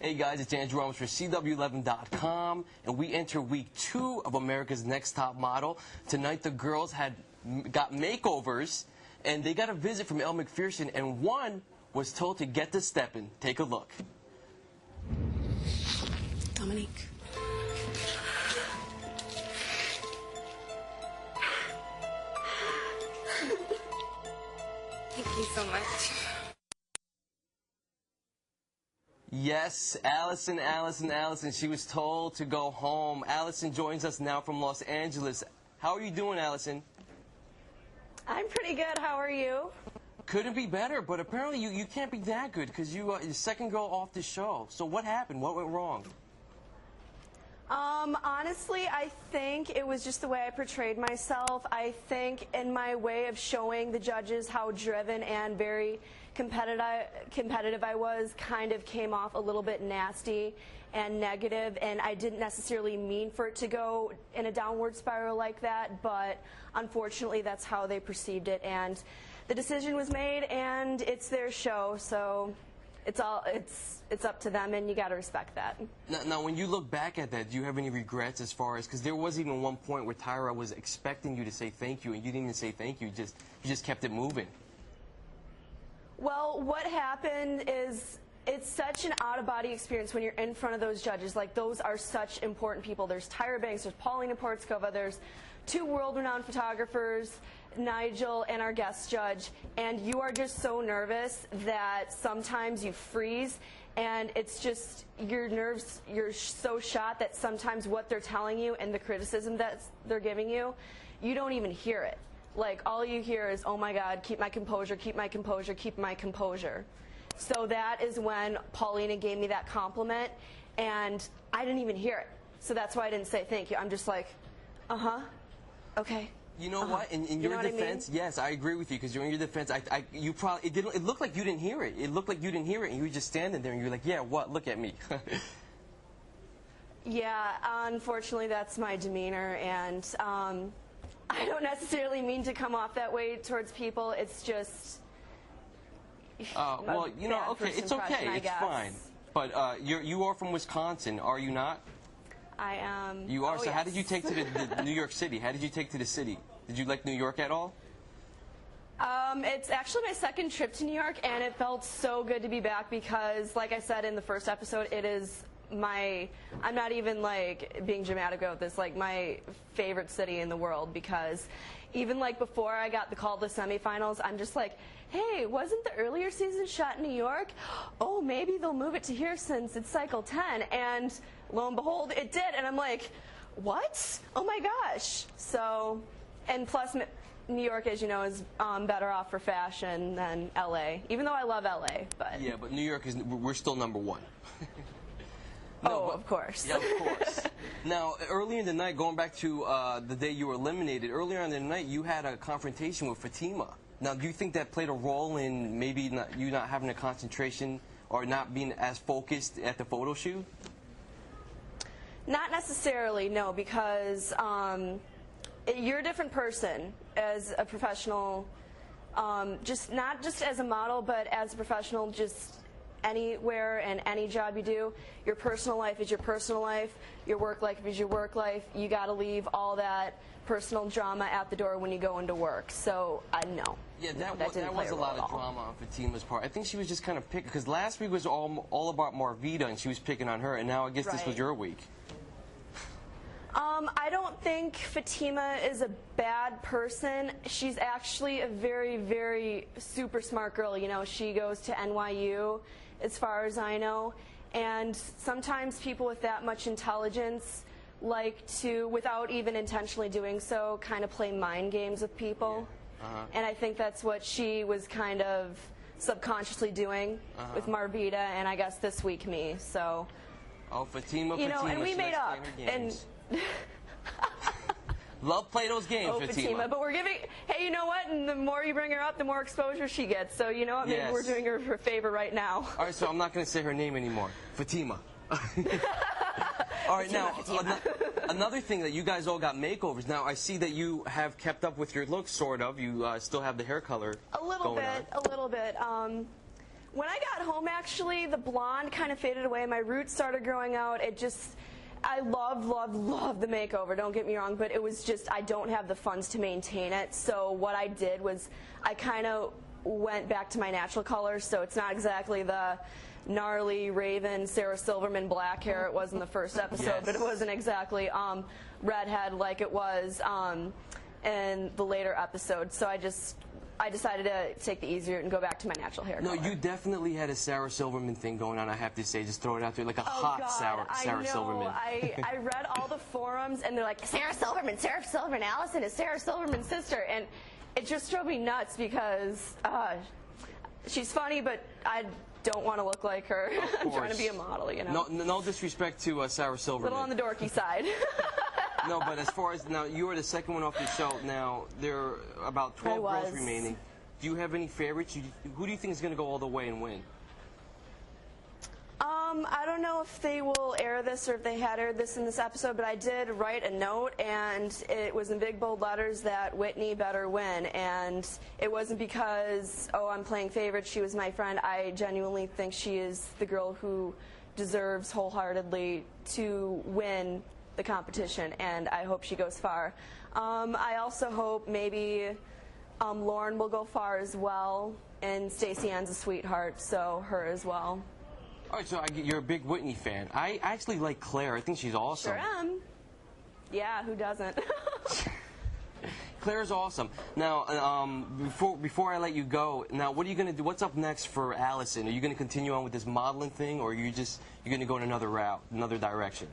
Hey guys, it's Andrew Ramos for CW11.com, and we enter week 2 of America's Next Top Model. Tonight the girls got makeovers, and they got a visit from Elle Macpherson, and one was told to get to stepping. Take a look. Dominique. Thank you so much. Yes, Allison. She was told to go home. Allison joins us now from Los Angeles. How are you doing, Allison? I'm pretty good. How are you? Couldn't be better, but apparently you can't be that good because you're the second girl off the show. So what happened? What went wrong? Honestly, I think it was just the way I portrayed myself. I think in my way of showing the judges how driven and very competitive I was kind of came off a little bit nasty and negative, and I didn't necessarily mean for it to go in a downward spiral like that, but unfortunately that's how they perceived it, and the decision was made, and it's their show, so it's up to them, and you got to respect that. Now, when you look back at that, do you have any regrets as far as, because there was even one point where Tyra was expecting you to say thank you, and you didn't even say thank you. You just kept it moving. Well, what happened is it's such an out-of-body experience when you're in front of those judges. Like, those are such important people. There's Tyra Banks, there's Paulina Portskova, there's 2 world-renowned photographers, Nigel and our guest judge, and you are just so nervous that sometimes you freeze, and it's just your nerves, you're so shot that sometimes what they're telling you and the criticism that they're giving you, you don't even hear it. Like, all you hear is, oh my God, keep my composure, keep my composure, keep my composure. So that is when Paulina gave me that compliment, and I didn't even hear it. So that's why I didn't say thank you. I'm just like, okay. You know what? In your defense, I mean? Yes, I agree with you, because in your defense, you probably it looked like you didn't hear it. It looked like you didn't hear it, and you were just standing there, and you were like, yeah, what? Look at me. Yeah, unfortunately, that's my demeanor, and I don't necessarily mean to come off that way towards people. It's just well, you know, okay, it's okay, it's fine. But you are from Wisconsin, are you not? I am. You are. Oh, so yes. How did you take to the New York City? How did you take to the city? Did you like New York at all? It's actually my second trip to New York, and it felt so good to be back because, like I said in the first episode, it is I'm not even like being dramatic about this, like my favorite city in the world, because even like before I got the call to the semifinals, I'm just like, hey, wasn't the earlier season shot in New York? Oh, maybe they'll move it to here since it's cycle 10, and lo and behold, it did, and I'm like, what? Oh my gosh. So, and plus New York, as you know, is better off for fashion than LA, even though I love LA, but. Yeah, but New York we're still #1. No, of course. Yeah, of course. Now, earlier in the night, going back to the day you were eliminated, earlier in the night you had a confrontation with Fatima. Now, do you think that played a role in maybe you not having a concentration or not being as focused at the photo shoot? Not necessarily, no, because you're a different person as a professional, not just as a model, but as a professional, just anywhere and any job you do. Your personal life is your personal life. Your work life is your work life. You got to leave all that personal drama at the door when you go into work. So, no. Yeah, that was a lot of drama on Fatima's part. I think she was just kind of picking, because last week was all about Marvita, and she was picking on her, and now I guess this was your week. I don't think Fatima is a bad person. She's actually a very, very super smart girl. You know, she goes to NYU, as far as I know, and sometimes people with that much intelligence like to, without even intentionally doing so, kind of play mind games with people. Yeah. And I think that's what she was kind of subconsciously doing with Marvita, and I guess this week me. So. Oh, Fatima, you know, and we made up. And love play those games, Fatima. But we're giving, hey, you know what? And the more you bring her up, the more exposure she gets. So, you know what? Maybe we're doing her a favor right now. All right, so I'm not going to say her name anymore. Fatima. All right, now, another thing that you guys all got makeovers. Now, I see that you have kept up with your look, sort of. You still have the hair color a little bit. When I got home, actually, the blonde kind of faded away. My roots started growing out. I love the makeover, don't get me wrong, but it was just, I don't have the funds to maintain it. So what I did was I kind of went back to my natural colors. So it's not exactly the gnarly Raven, Sarah Silverman black hair it was in the first episode, Yes. but it wasn't exactly redhead like it was in the later episode. So I decided to take the easy route and go back to my natural hair color. No, you definitely had a Sarah Silverman thing going on, I have to say. Just throw it out there, like a hot Sarah Silverman. I read all the forums, and they're like, Sarah Silverman, Allison is Sarah Silverman's sister. And it just drove me nuts because she's funny, but I don't want to look like her. I'm trying to be a model, you know. No disrespect to Sarah A Silverman. little on the dorky side. No, but as far as now, you were the second one off the show. Now there are about 12 girls remaining. Do you have any favorites? Who do you think is going to go all the way and win? I don't know if they will air this or if they had aired this in this episode, but I did write a note, and it was in big bold letters that Whitney better win. And it wasn't because, oh, I'm playing favorites, she was my friend. I genuinely think she is the girl who deserves wholeheartedly to win the competition, and I hope she goes far. I also hope maybe Lauren will go far as well, and Stacey Ann's a sweetheart, so her as well. All right, so you're a big Whitney fan. I actually like Claire. I think she's awesome. Sure am. Yeah, who doesn't? Claire's awesome. Now, before I let you go, now what are you going to do? What's up next for Allison? Are you going to continue on with this modeling thing, or are you're going to go in another route, another direction?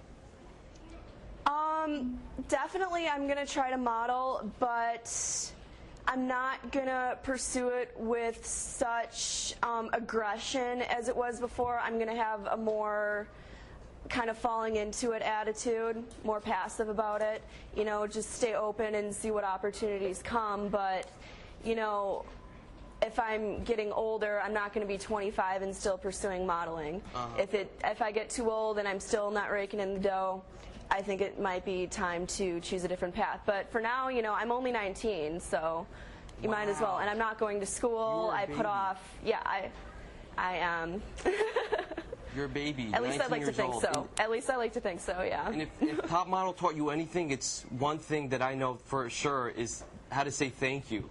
Definitely I'm going to try to model, but I'm not going to pursue it with such aggression as it was before. I'm going to have a more kind of falling into it attitude, more passive about it. You know, just stay open and see what opportunities come. But, you know, if I'm getting older, I'm not going to be 25 and still pursuing modeling. If I get too old and I'm still not raking in the dough, I think it might be time to choose a different path. But for now, you know, I'm only 19, so you might as well. And I'm not going to school. I put off, yeah, I am. You're a baby. At least I'd like to think old. so. At least I like to think so, yeah. And if Top Model taught you anything, it's one thing that I know for sure is how to say thank you.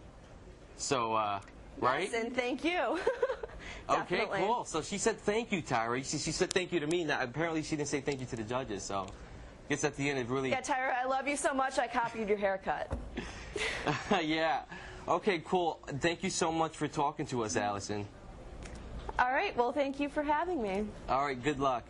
So, right? Yes, and thank you. Okay, cool. So she said thank you, Tyra. She said thank you to me. Now, apparently she didn't say thank you to the judges, so I guess at the end it really... Yeah, Tyra, I love you so much I copied your haircut. Yeah. Okay, cool. Thank you so much for talking to us, Allison. All right, well, thank you for having me. All right, good luck.